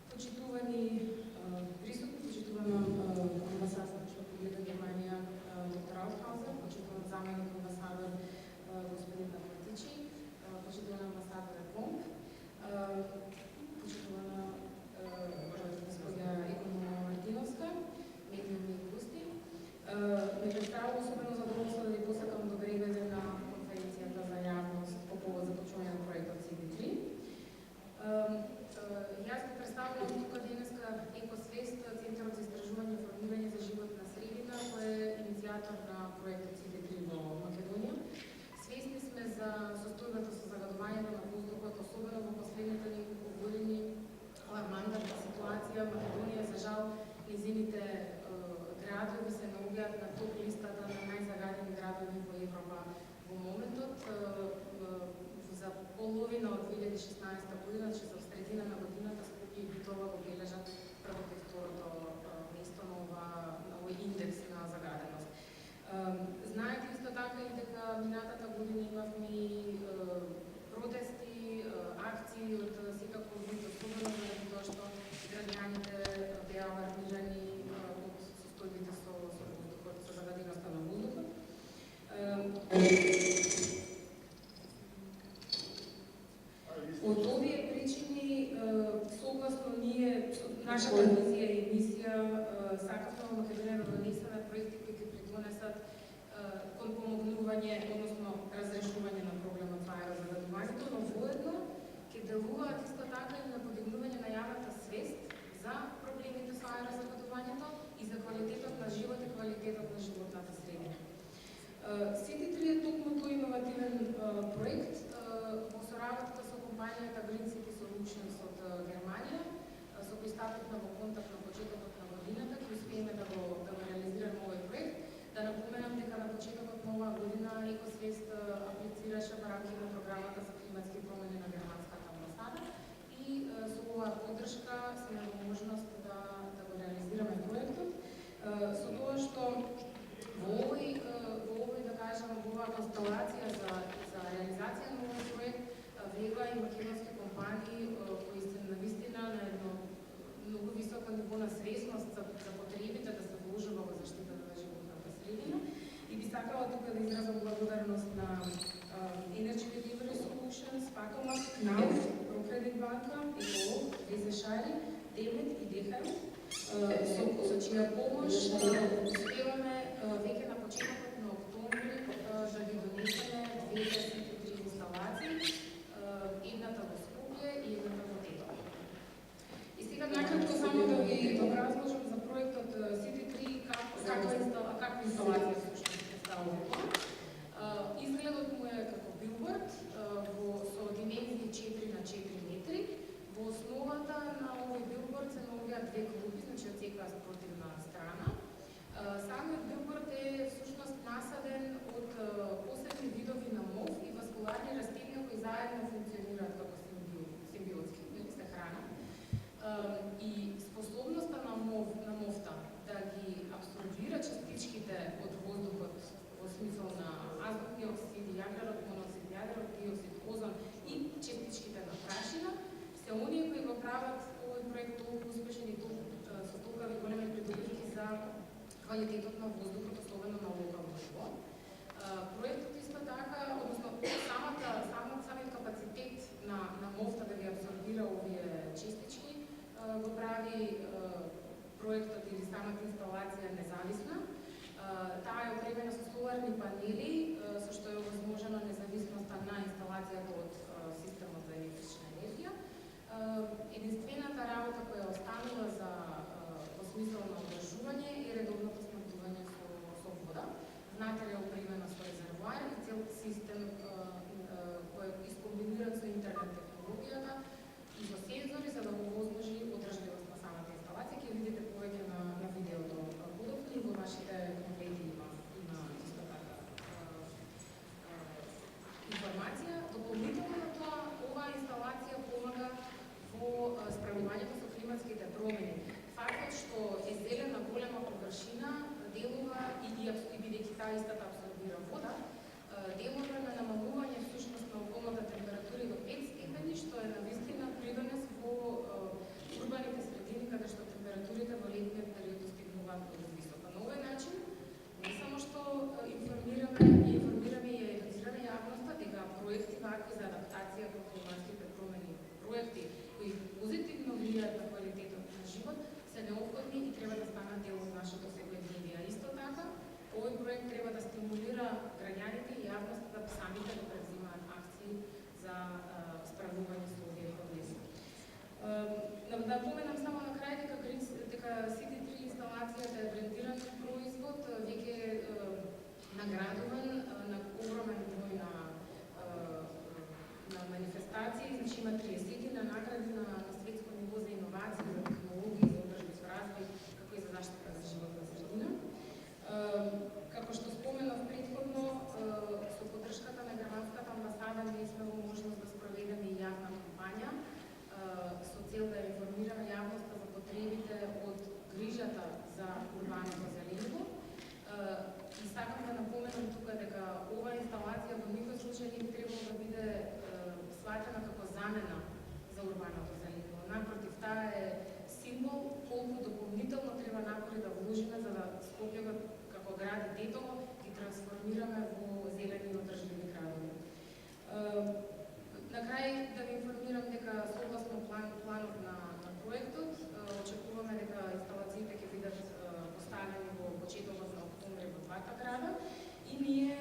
Почитувани присутни, почитувана амбасадор Република Германија во Траутхаузен, почитуван заменик амбасадор господин Матичи, почитувана амбасадор Помп, почитувана господја Економа Мартиновска, медиуми и гости. Ме представува особено задоволство да ви посакам добре дојде на конференцијата за јавност по повод започување на проектот CD3. Јас го представувам тука денеска Екосвест, Центарот за истражување и формирање за животна средина, кој е иницијатор на проектот CD3 во Македонија. Свесни сме за состојбата со загадувањето на воздухот, особено во последните неколку години, алармантната ситуација. Македонија, за жал, низините градови се наоѓаат на топ листата на најзагадени градови во Европа во моментот. За половина од 2016 година, че за средина на годината Скопје и Битола го бележат првото и второто место на овој индекс на загаденост. Знаете исто така и дека минатата година имавме и протести, акции од секаков вид, особено заради тоа што граѓаните беа алармирани од состојбите со воздухот, со загаденоста на воздухот. Од овие причини, согласно ние, нашата визија и мисија, сакавме во Македонија да донесеме проекти кои ќе придонесат кон помогнување, односно разрешување на проблемот со аерозагадувањето, но воедно ќе делуваат исто така и на подигнување на јавната свест за проблемите со аерозагадувањето и за квалитетот на живот и квалитетот на животната средина. CD3 е токму тој иновативен проект во соработка со компанијата Green City Solutions од Германија, со кој стапивме во контакт на почетокот на годината, ќе успееме да го реализираме овој проект. Да напоменам дека на почетокот на оваа година Екосвест аплицираше во рамките на програмата за климатски промени на германската амбасада и со оваа поддршка сме во можност да го реализираме проектот. Со тоа што во овој да кажам, во оваа констелација за реализација на овој проект влегува и македонски компании кои се навистина на едно многу високо ниво на свесност за потребите да се вложува во заштитата на животната средина. И би сакала тука да изразам благодарност на Energy Delivery Solutions, Patomac, KNAUF, ProCredit банка, Еколог, ВЗ-Шари, Демет и Дехар, со чија помош успеваме веќе на почетокот на октомври да ги донесеме 23 инсталации, едната во Скопје и едната во Тетово. И сега накратко само да ви образложам за проектот CD3 каква инсталација всушност представува. Изгледот му е како билборд со димензии 4 на 4 метри. Во основата на овој билборд се наоѓаат две клупи, значи од секоја спротивна страна. Самиот билборд е всушност насаден од посебни видови на мов и васкуларни растенија кои заедно функционираат како симбиотски, се хранат. И способноста на мовта да ги абсорбира частичките од воздухот во смисол на азот диоксид, јаглерод моноксид, јаглерод диоксид, озон и частичките на прашина се оние кои го прават овој проект толку успешен и со толку големи придобивки за квалитетот на воздухот, особено на локално ниво. Проектот исто така, односно самиот капацитет на мовта да ги абсорбира овие частички го прави проектот или самата инсталација независна. Таа е опремена со соларни панели, со што е овозможена независноста на инсталацијата од системот за електрична енергија. Единствената работа која останува во смисла на одржување е редовното снабдување со вода. Внатре е опремена со резервоар и цел систем кој е искомбиниран со интернет технологијата и со сензори за да овозможи одржливост на самата инсталација. Ќе видите повеќе на видеото подоцна и во вашите контенти има исто така информација. Дополнително самите да превзимаат акции за справување со овие проблеми. Да поменам само на крај дека CD3 инсталацијата е брендиран производ, веќе наградуван на огромен број на манифестации, значи има 30 на награди на светско ниво за иновации, за технологии, за одржлив развој, како и за заштита за животна средина. Како што споменав претходно, со поддршката на германската амбасада ние сме во можност да спроведеме и јавна кампања со цел да информираме јавноста за потребите од грижата за урбаното зелениво. И сакам да напоменам тука дека ова инсталација во никој случај не би требало да биде сватена како замена за урбаното зелениво. Напротив, таа е символ колку дополнително треба напори да вложиме за да Скопје како град и детово ги трансформираме во зелени и одржливи градови. На крај да ви информирам дека согласно планот на проектот, очекуваме дека инсталациите ќе бидат поставени во почетокот на октомври во двата града и ние